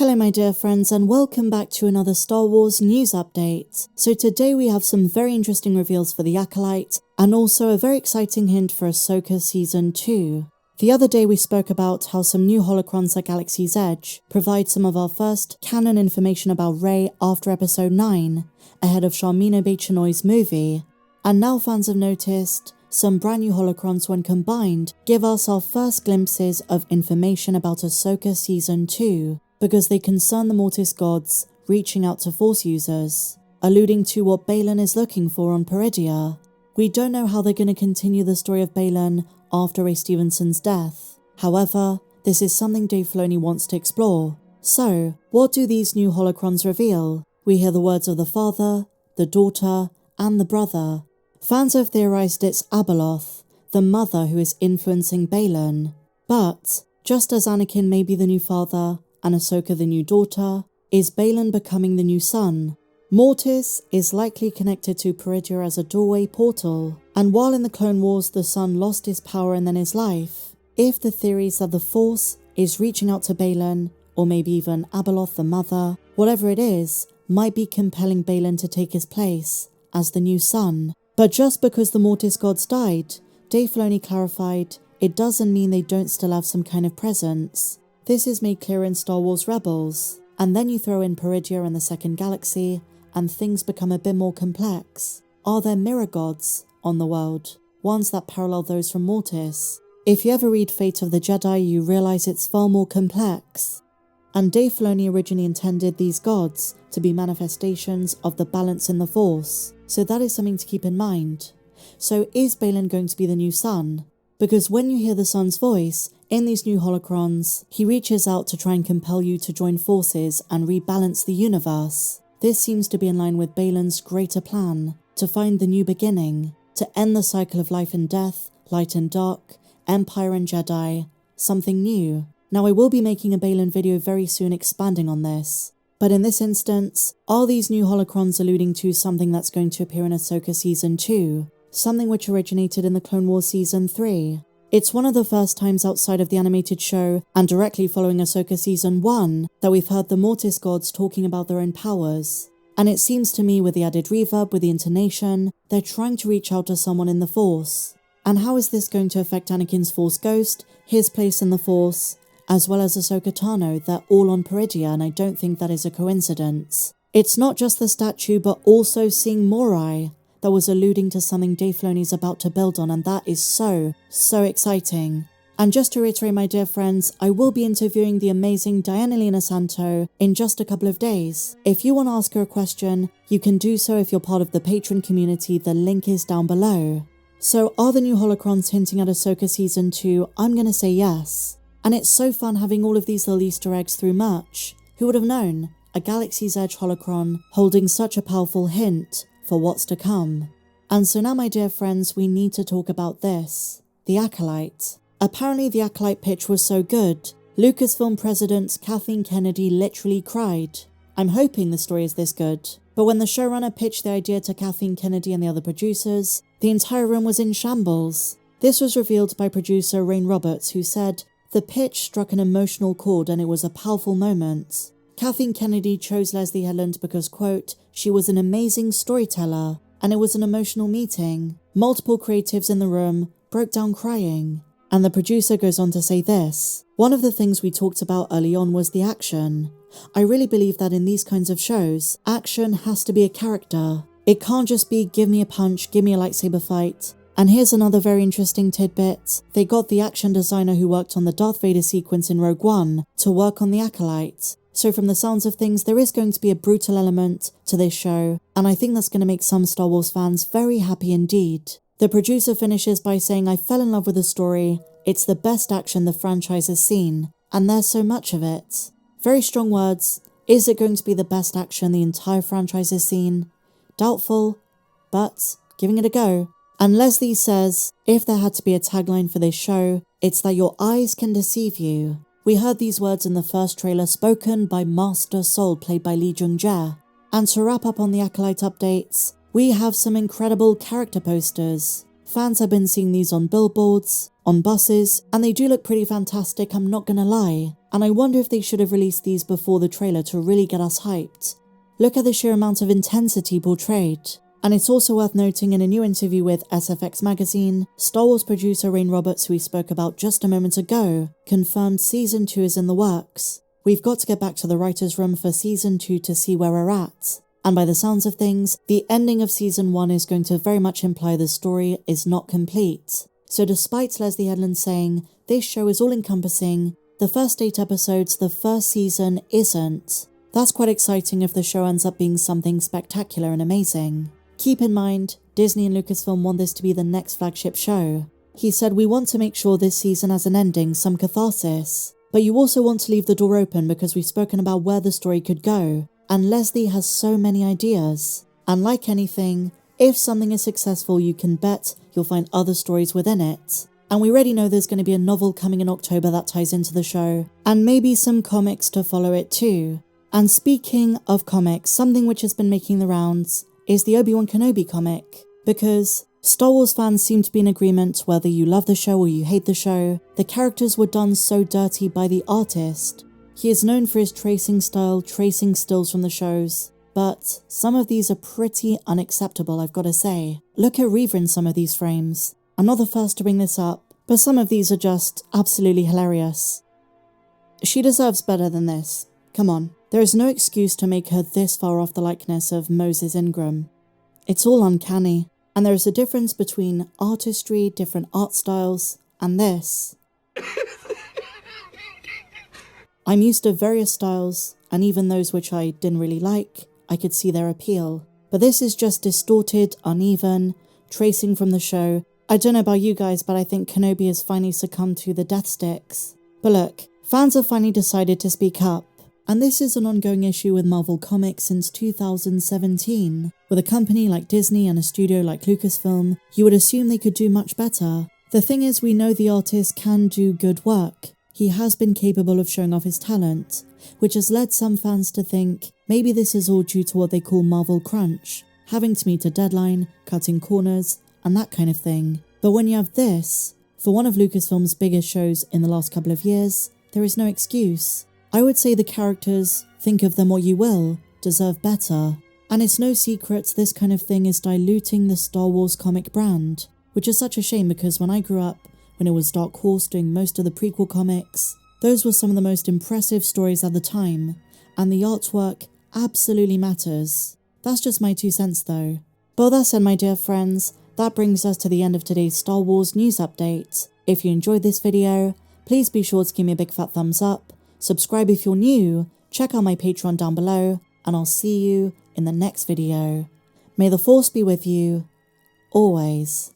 Hello my dear friends and welcome back to another Star Wars news update. So today we have some very interesting reveals for the Acolyte and also a very exciting hint for Ahsoka Season 2. The other day we spoke about how some new holocrons at Galaxy's Edge provide some of our first canon information about Rey after Episode 9, ahead of Sharmina Bay-Chinoy's movie. And now fans have noticed some brand new holocrons when combined give us our first glimpses of information about Ahsoka Season 2, because they concern the Mortis gods reaching out to Force users, alluding to what Baylan is looking for on Peridea. We don't know how they're going to continue the story of Baylan after Ray Stevenson's death. However, this is something Dave Filoni wants to explore. So, what do these new holocrons reveal? We hear the words of the father, the daughter, and the brother. Fans have theorized it's Abeloth, the mother who is influencing Baylan. But, just as Anakin may be the new father, and Ahsoka the new daughter, is Baylan becoming the new son? Mortis is likely connected to Peridea as a doorway portal, and while in the Clone Wars the son lost his power and then his life, if the theories that the Force is reaching out to Baylan, or maybe even Abeloth the mother, whatever it is, might be compelling Baylan to take his place as the new son. But just because the Mortis gods died, Dave Filoni clarified, it doesn't mean they don't still have some kind of presence. This is made clear in Star Wars Rebels, and then you throw in Peridea and the Second Galaxy, and things become a bit more complex. Are there mirror gods on the world, ones that parallel those from Mortis? If you ever read Fate of the Jedi, you realize it's far more complex. And Dave Filoni originally intended these gods to be manifestations of the balance in the Force, so that is something to keep in mind. So is Baylan going to be the new son? Because when you hear the son's voice in these new holocrons, he reaches out to try and compel you to join forces and rebalance the universe. This seems to be in line with Baylan's greater plan, to find the new beginning, to end the cycle of life and death, light and dark, Empire and Jedi, something new. Now I will be making a Baylan video very soon expanding on this, but in this instance, are these new holocrons alluding to something that's going to appear in Ahsoka Season 2, something which originated in the Clone Wars Season 3? It's one of the first times outside of the animated show, and directly following Ahsoka Season 1, that we've heard the Mortis gods talking about their own powers. And it seems to me with the added reverb, with the intonation, they're trying to reach out to someone in the Force. And how is this going to affect Anakin's Force ghost, his place in the Force, as well as Ahsoka Tano? They're all on Peridea, and I don't think that is a coincidence. It's not just the statue, but also seeing Morai, that was alluding to something Dave Filoni is about to build on, and that is so exciting. And just to reiterate my dear friends, I will be interviewing the amazing Diana Lena Santo in just a couple of days. If you want to ask her a question, you can do so if you're part of the Patreon community, the link is down below. So are the new holocrons hinting at Ahsoka Season 2? I'm gonna say yes. And it's so fun having all of these little Easter eggs through merch. Who would have known? A Galaxy's Edge holocron holding such a powerful hint for what's to come. And so now my dear friends, we need to talk about this. The Acolyte. Apparently the Acolyte pitch was so good, Lucasfilm president Kathleen Kennedy literally cried. I'm hoping the story is this good. But when the showrunner pitched the idea to Kathleen Kennedy and the other producers, the entire room was in shambles. This was revealed by producer Rain Roberts, who said, "The pitch struck an emotional chord and it was a powerful moment. Kathleen Kennedy chose Leslie Headland because, quote, she was an amazing storyteller, and it was an emotional meeting. Multiple creatives in the room broke down crying." And the producer goes on to say this, "One of the things we talked about early on was the action. I really believe that in these kinds of shows, action has to be a character. It can't just be give me a punch, give me a lightsaber fight." And here's another very interesting tidbit. They got the action designer who worked on the Darth Vader sequence in Rogue One to work on the Acolyte. So from the sounds of things, there is going to be a brutal element to this show, and I think that's going to make some Star Wars fans very happy indeed. The producer finishes by saying, "I fell in love with the story. It's the best action the franchise has seen, and there's so much of it." Very strong words. Is it going to be the best action the entire franchise has seen? Doubtful, but giving it a go. And Leslie says, if there had to be a tagline for this show, it's that your eyes can deceive you. We heard these words in the first trailer spoken by Master Soul, played by Lee Jung-jae. And to wrap up on the Acolyte updates, we have some incredible character posters. Fans have been seeing these on billboards, on buses, and they do look pretty fantastic, I'm not gonna lie. and I wonder if they should have released these before the trailer to really get us hyped. Look at the sheer amount of intensity portrayed. And it's also worth noting, in a new interview with SFX magazine, Star Wars producer Rain Roberts, who we spoke about just a moment ago, confirmed Season 2 is in the works. We've got to get back to the writer's room for Season 2 to see where we're at. And by the sounds of things, the ending of Season 1 is going to very much imply the story is not complete. So despite Leslie Headland saying, this show is all-encompassing, the first 8 episodes, the first season isn't. That's quite exciting if the show ends up being something spectacular and amazing. Keep in mind, Disney and Lucasfilm want this to be the next flagship show. He said, we want to make sure this season has an ending, some catharsis. But you also want to leave the door open because we've spoken about where the story could go. And Leslie has so many ideas. And like anything, if something is successful, you can bet you'll find other stories within it. And we already know there's going to be a novel coming in October that ties into the show. And maybe some comics to follow it too. And speaking of comics, something which has been making the rounds is the Obi-Wan Kenobi comic, because Star Wars fans seem to be in agreement whether you love the show or you hate the show. The characters were done so dirty by the artist. He is known for his tracing style, tracing stills from the shows, but some of these are pretty unacceptable, I've got to say. Look at Reva in some of these frames. I'm not the first to bring this up, but some of these are just absolutely hilarious. She deserves better than this. Come on. There is no excuse to make her this far off the likeness of Moses Ingram. It's all uncanny, and there is a difference between artistry, different art styles, and this. I'm used to various styles, and even those which I didn't really like, I could see their appeal. But this is just distorted, uneven, tracing from the show. I don't know about you guys, but I think Kenobi has finally succumbed to the death sticks. But look, fans have finally decided to speak up. And this is an ongoing issue with Marvel Comics since 2017. With a company like Disney and a studio like Lucasfilm, you would assume they could do much better. The thing is, we know the artist can do good work. He has been capable of showing off his talent, which has led some fans to think maybe this is all due to what they call Marvel crunch, having to meet a deadline, cutting corners, and that kind of thing. But when you have this, for one of Lucasfilm's biggest shows in the last couple of years, there is no excuse. I would say the characters, think of them what you will, deserve better. And it's no secret this kind of thing is diluting the Star Wars comic brand, which is such a shame because when I grew up, when it was Dark Horse doing most of the prequel comics, those were some of the most impressive stories at the time, and the artwork absolutely matters. That's just my 2 cents though. But that said, my dear friends, that brings us to the end of today's Star Wars news update. If you enjoyed this video, please be sure to give me a big fat thumbs up, subscribe if you're new, check out my Patreon down below, and I'll see you in the next video. May the Force be with you, always.